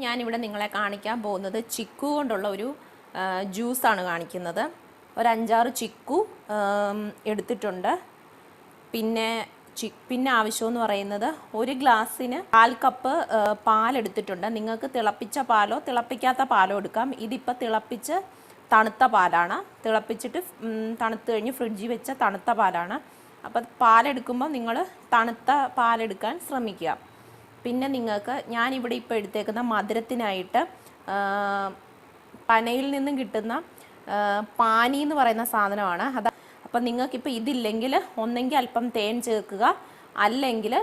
ഞാനിവിടെ നിങ്ങളെ കാണിക്കാൻ പോകുന്നത് ചിക്കു കൊണ്ടുള്ള ഒരു ജ്യൂസാണ് കാണിക്കുന്നത്. ഒരു 5-6 ചിക്കു എടുത്തിട്ടുണ്ട്. പിന്നെ ആവശ്യമെന്ന് പറയുന്നത് 1 ഗ്ലാസ്സിന് 1/4 കപ്പ് പാലെടുത്തിട്ടുണ്ട്. നിങ്ങൾക്ക് തിളപ്പിച്ച പാലോ തിളപ്പിക്കാത്ത പാലോ എടുക്കാം. ഇതിപ്പോൾ തിളപ്പിച്ച് തണുത്ത പാലാണ്. തിളപ്പിച്ചിട്ട് തണുത്ത് കഴിഞ്ഞ് ഫ്രിഡ്ജിൽ വെച്ച തണുത്ത പാലാണ്. അപ്പോൾ പാലെടുക്കുമ്പോൾ നിങ്ങൾ തണുത്ത പാലെടുക്കാൻ ശ്രമിക്കുക. പിന്നെ നിങ്ങൾക്ക് ഞാനിവിടെ ഇപ്പോൾ എടുത്തേക്കുന്ന മധുരത്തിനായിട്ട് പനയിൽ നിന്നും കിട്ടുന്ന പാനി എന്ന് പറയുന്ന സാധനമാണ്. അപ്പം നിങ്ങൾക്കിപ്പോൾ ഇതില്ലെങ്കിൽ ഒന്നെങ്കിൽ അല്പം തേൻ ചേർക്കുക, അല്ലെങ്കിൽ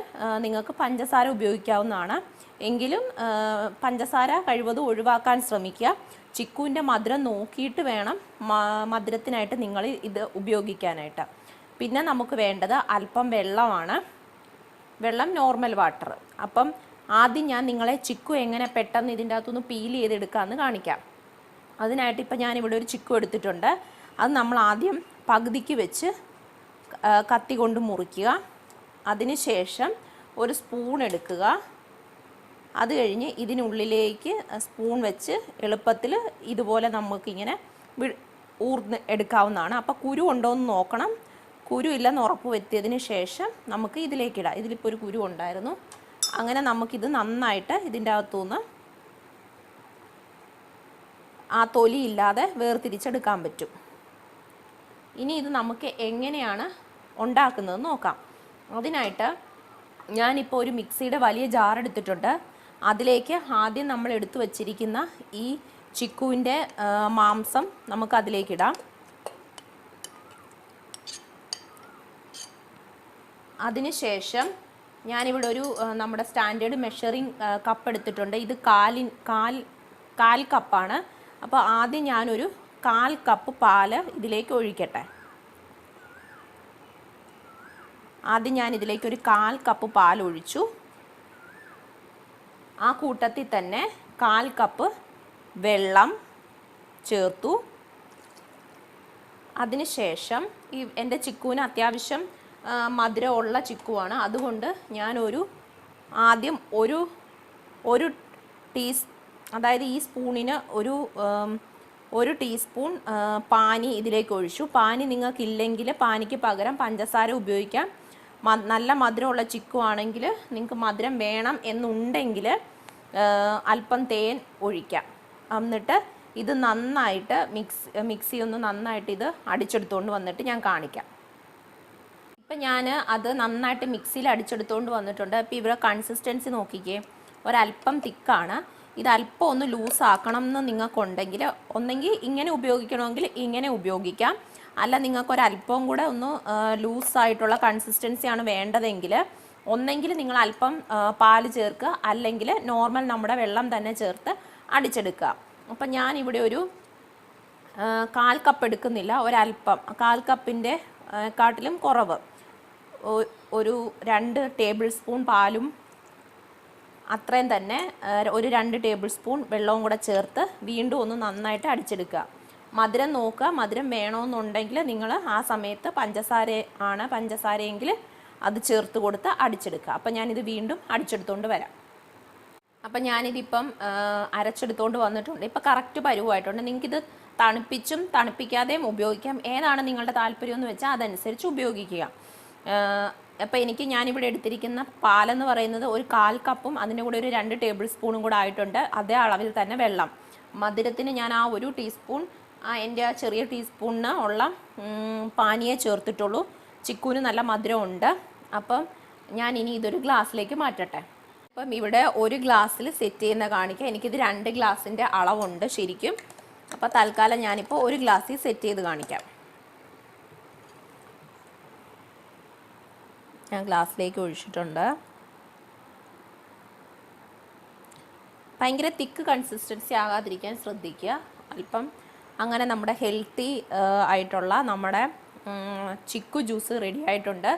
നിങ്ങൾക്ക് പഞ്ചസാര ഉപയോഗിക്കാവുന്നതാണ്. എങ്കിലും പഞ്ചസാര കഴിവതും ഒഴിവാക്കാൻ ശ്രമിക്കുക. ചിക്കുവിൻ്റെ മധുരം നോക്കിയിട്ട് വേണം മധുരത്തിനായിട്ട് നിങ്ങൾ ഇത് ഉപയോഗിക്കാനായിട്ട്. പിന്നെ നമുക്ക് വേണ്ടത് അല്പം വെള്ളമാണ്. വെള്ളം നോർമൽ വാട്ടർ. അപ്പം ആദ്യം ഞാൻ നിങ്ങളെ ചിക്കു എങ്ങനെ പെട്ടെന്ന് ഇതിൻ്റെ അകത്തുനിന്ന് പീൽ ചെയ്തെടുക്കാമെന്ന് കാണിക്കാം. അതിനായിട്ട് ഇപ്പം ഞാനിവിടെ ഒരു ചിക്കു എടുത്തിട്ടുണ്ട്. അത് നമ്മൾ ആദ്യം പകുതിക്ക് വെച്ച് കത്തി കൊണ്ട് മുറിക്കുക. അതിന് ശേഷം ഒരു സ്പൂൺ എടുക്കുക. അത് കഴിഞ്ഞ് ഇതിനുള്ളിലേക്ക് സ്പൂൺ വെച്ച് എളുപ്പത്തിൽ ഇതുപോലെ നമുക്കിങ്ങനെ ഊർന്ന് എടുക്കാവുന്നതാണ്. അപ്പോൾ കുരു ഉണ്ടോ എന്ന് നോക്കണം. കുരു ഇല്ലെന്ന് ഉറപ്പ് വരുത്തിയതിന് ശേഷം നമുക്ക് ഇതിലേക്കിടാം. ഇതിലിപ്പോൾ ഒരു കുരു ഉണ്ടായിരുന്നു. അങ്ങനെ നമുക്കിത് നന്നായിട്ട് ഇതിൻ്റെ അകത്തുനിന്ന് ആ തൊലി ഇല്ലാതെ വേർതിരിച്ചെടുക്കാൻ പറ്റും. ഇനി ഇത് നമുക്ക് എങ്ങനെയാണ് ഉണ്ടാക്കുന്നത് നോക്കാം. അതിനായിട്ട് ഞാനിപ്പോൾ ഒരു മിക്സിയുടെ വലിയ ജാർ എടുത്തിട്ടുണ്ട്. അതിലേക്ക് ആദ്യം നമ്മൾ എടുത്തു വച്ചിരിക്കുന്ന ഈ ചിക്കുവിൻ്റെ മാംസം നമുക്കതിലേക്കിടാം. അതിനുശേഷം ഞാനിവിടെ ഒരു നമ്മുടെ സ്റ്റാൻഡേർഡ് മെഷറിങ് കപ്പ് എടുത്തിട്ടുണ്ട്. ഇത് കാൽ കപ്പാണ്. അപ്പോൾ ആദ്യം ഞാനൊരു 1/4 കപ്പ് പാല് ഇതിലേക്ക് ഒഴിക്കട്ടെ. ആദ്യം ഞാൻ ഇതിലേക്ക് ഒരു 1/4 കപ്പ് പാൽ ഒഴിച്ചു. ആ കൂട്ടത്തിൽ തന്നെ 1/4 കപ്പ് വെള്ളം ചേർത്തു. അതിനുശേഷം എൻ്റെ ചിക്കുവിന് അത്യാവശ്യം മധുരമുള്ള ചിക്കുവാണ്. അതുകൊണ്ട് ഞാനൊരു ആദ്യം ഒരു അതായത് ഈ സ്പൂണിന് ഒരു ടീസ്പൂൺ പാനി ഇതിലേക്ക് ഒഴിച്ചു. പാനി നിങ്ങൾക്കില്ലെങ്കിൽ പാനിക്ക് പകരം പഞ്ചസാര ഉപയോഗിക്കാം. നല്ല മധുരമുള്ള ചിക്കു ആണെങ്കിൽ നിങ്ങൾക്ക് മധുരം വേണം എന്നുണ്ടെങ്കിൽ അല്പം തേൻ ഒഴിക്കാം. എന്നിട്ട് ഇത് നന്നായിട്ട് മിക്സി ഒന്ന് നന്നായിട്ട് ഇത് അടിച്ചെടുത്തുകൊണ്ട് വന്നിട്ട് ഞാൻ കാണിക്കാം. ഇപ്പം ഞാൻ അത് നന്നായിട്ട് മിക്സിയിൽ അടിച്ചെടുത്തുകൊണ്ട് വന്നിട്ടുണ്ട്. അപ്പോൾ ഇവിടെ കൺസിസ്റ്റൻസി നോക്കിക്കേ, ഒരല്പം തിക്കാണ്. ഇത് അല്പം ഒന്ന് ലൂസാക്കണം എന്ന് നിങ്ങൾക്കുണ്ടെങ്കിൽ ഒന്നെങ്കിൽ ഇങ്ങനെ ഉപയോഗിക്കണമെങ്കിൽ ഇങ്ങനെ ഉപയോഗിക്കാം. അല്ല നിങ്ങൾക്കൊരല്പം കൂടെ ഒന്ന് ലൂസായിട്ടുള്ള കൺസിസ്റ്റൻസിയാണ് വേണ്ടതെങ്കിൽ ഒന്നെങ്കിൽ നിങ്ങൾ അല്പം പാല് ചേർക്കുക, അല്ലെങ്കിൽ നോർമൽ നമ്മുടെ വെള്ളം തന്നെ ചേർത്ത് അടിച്ചെടുക്കുക. അപ്പം ഞാനിവിടെ ഒരു 1/4 കപ്പ് എടുക്കുന്നില്ല, ഒരല്പം 1/4 കപ്പിൻ്റെ കാട്ടിലും കുറവ് ഒരു 2 ടേബിൾ സ്പൂൺ പാലും അത്രയും തന്നെ ഒരു 2 ടേബിൾ സ്പൂൺ വെള്ളവും കൂടെ ചേർത്ത് വീണ്ടും ഒന്ന് നന്നായിട്ട് അടിച്ചെടുക്കുക. മധുരം നോക്കുക. മധുരം വേണമെന്നുണ്ടെങ്കിൽ നിങ്ങൾ ആ സമയത്ത് പഞ്ചസാരയെങ്കിൽ അത് ചേർത്ത് കൊടുത്ത് അടിച്ചെടുക്കുക. അപ്പം ഞാനിത് വീണ്ടും അടിച്ചെടുത്തുകൊണ്ട് വരാം. അപ്പം ഞാനിതിപ്പം അരച്ചെടുത്തുകൊണ്ട് വന്നിട്ടുണ്ട്. ഇപ്പം കറക്റ്റ് പരുവായിട്ടുണ്ട്. നിങ്ങൾക്കിത് തണുപ്പിച്ചും തണുപ്പിക്കാതെയും ഉപയോഗിക്കാം. ഏതാണ് നിങ്ങളുടെ താല്പര്യം എന്ന് വെച്ചാൽ അതനുസരിച്ച് ഉപയോഗിക്കുക. അപ്പോൾ ഞാനിവിടെ എടുത്തിരിക്കുന്ന പാലെന്ന് പറയുന്നത് ഒരു 1/4 കപ്പും അതിൻ്റെ കൂടെ ഒരു 2 ടേബിൾ സ്പൂണും കൂടെ ആയിട്ടുണ്ട്. അതേ അളവിൽ തന്നെ വെള്ളം. മധുരത്തിന് ഞാൻ ആ ഒരു ടീസ്പൂൺ എൻ്റെ ആ ചെറിയ ടീസ്പൂണിന് ഉള്ള പാനിയെ ചേർത്തിട്ടുള്ളൂ. ചിക്കുവിന് നല്ല മധുരമുണ്ട്. അപ്പം ഞാൻ ഇനി ഇതൊരു ഗ്ലാസ്സിലേക്ക് മാറ്റട്ടെ. അപ്പം ഇവിടെ ഒരു ഗ്ലാസ്സിൽ സെറ്റ് ചെയ്യുന്ന കാണിക്കാം. എനിക്കിത് 2 ഗ്ലാസിൻ്റെ അളവുണ്ട് ശരിക്കും. അപ്പോൾ തൽക്കാലം ഞാനിപ്പോൾ ഒരു ഗ്ലാസ്സിൽ സെറ്റ് ചെയ്ത് കാണിക്കാം. ഞാൻ ഗ്ലാസ്സിലേക്ക് ഒഴിച്ചിട്ടുണ്ട്. ഭയങ്കര തിക്ക് കൺസിസ്റ്റൻസി ആകാതിരിക്കാൻ ശ്രദ്ധിക്കുക. അല്പം അങ്ങനെ നമ്മുടെ ഹെൽത്തി ആയിട്ടുള്ള നമ്മുടെ ചിക്കു ജ്യൂസ് റെഡി ആയിട്ടുണ്ട്.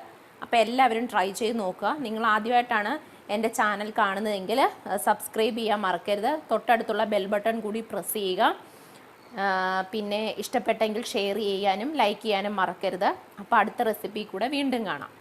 അപ്പോൾ എല്ലാവരും ട്രൈ ചെയ്ത് നോക്കുക. നിങ്ങൾ ആദ്യമായിട്ടാണ് എൻ്റെ ചാനൽ കാണുന്നതെങ്കിൽ സബ്സ്ക്രൈബ് ചെയ്യാൻ മറക്കരുത്. തൊട്ടടുത്തുള്ള ബെൽ ബട്ടൺ കൂടി പ്രസ് ചെയ്യുക. പിന്നെ ഇഷ്ടപ്പെട്ടെങ്കിൽ ഷെയർ ചെയ്യാനും ലൈക്ക് ചെയ്യാനും മറക്കരുത്. അപ്പോൾ അടുത്ത റെസിപ്പി കൂടെ വീണ്ടും കാണാം.